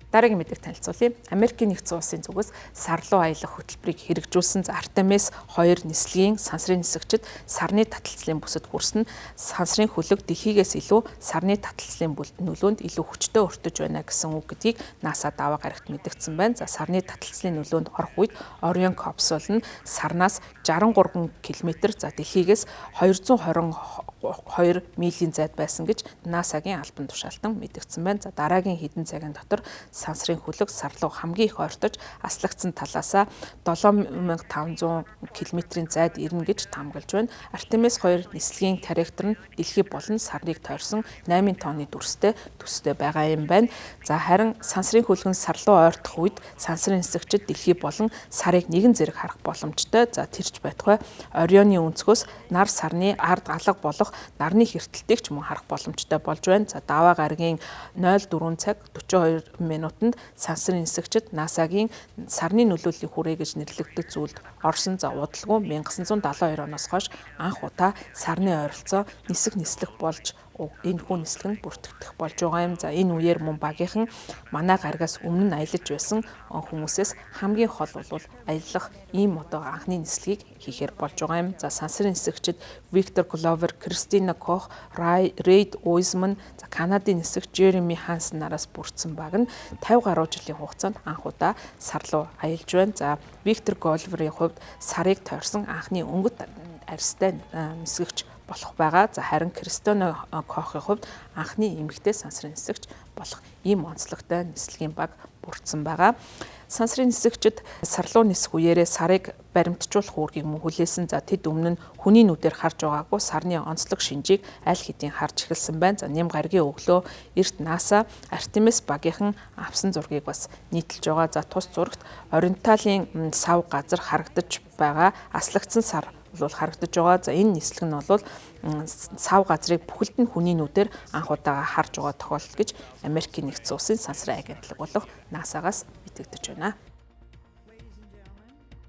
Дараагийн мэдээг танилцуулъя. Америкийн нэгдсэн улсын зүгээс сар руу аялах хөтөлбөрийг хэрэгжүүлсэн Артемис 2 нислэгийн сансрын нисгчид сарны таталцлын бүсэд хүрсэн сансрын хөлөг дэлхийгээс илүү сарны таталцлын нөлөөнд илүү хүчтэй өртөж байна гэсэн үг гэдгийг НАСА даваа гарагт мэдгдсэн байна. За сарны таталцлын нөлөөнд орох үед Орион капсул нь сарнаас 63 км за дэлхийгээс 222 милийн зайд байсан гэж НАСА-гийн албан тушаалтан мэдгдсэн байна. За дараагийн хэдэн цагийн дотор сансрын хөлөг сар руу хамгийн их ойртож аслагдсан талаасаа 7500 км-ийн зайд ирнэ гэж таамаглаж байна. Артемис 2 нислэгийн тарихтар нь дэлхий болон сарныг тойрсон 8 тонны дүрстэй төстэй байгаа юм байна. За харин сансрын хөлөг нь сар руу ойртох үед сансрын нисгчид дэлхий болон сарыг нэгэн зэрэг харах боломжтой. За тэрч байтугай Орионы өнцгөөс нар сарны ард алга болох нарны хэртэлтийг ч мөн харах боломжтой болж байна. За даваа гарагийн 04 цаг 42 минутанд сансрын нисгчид НАСА-гийн сарны нөлөөллийг хүрээ гэж нэрлэгдэх зүйлд орсон. За удалгүй 1972 оноос хойш анх удаа сарны ойролцоо нислэх болж энэ хүн нислэг нь бүртгэгдэх болж байгаа юм. За энэ үеэр мөн багийнхан манай гарагаас өмнө нь аялаж байсан хүмүүсээс хамгийн хол бол аялах ийм одоо анхны нислэгийг хийхээр болж байгаа юм. За сансрын нисгчид Виктор Гловер, Кристина Кох, Рейд Уизман, за Канадын нисгч Жереми Хансон нараас бүрдсэн баг нь 50 гаруй жилийн хугацаанд анх удаа сар руу аялж байна. За Виктор Гловерийн хувьд сарыг тойрсон анхны өнгөт арьстай нисгэгч болох байгаа. За харин Кристина Кохын хувьд анхны эмэгтэй сансрын нисгч болох ийм онцлогтой нислэгийн баг бүрдсэн байгаа. Сансрын нисгчид сар руу нисэх үеэрээ сарыг баримтжуулах үүргийг мөн хүлээсэн. За тэд өмнө нь хүний нүдээр харж байгаагүй сарны онцлог шинжийг аль хэдийн харж эхэлсэн байна. За Ням гаригийн өглөө эрт НАСА Артемис багийнхан авсан зургийг бас нийтэлж байгаа. За тус зурагт Ориенталийн сав газар харагдаж байгаа аслагдсан сар бол харагдаж байгаа. За энэ нислэг нь бол сав газрыг бүхэлд нь хүний нүдээр анх удаага харж байгаа тохиолдол гэж Америкийн нэгдсэн улсын сансрын агентлаг болох НАСА-гаас мэдэгдэж байна.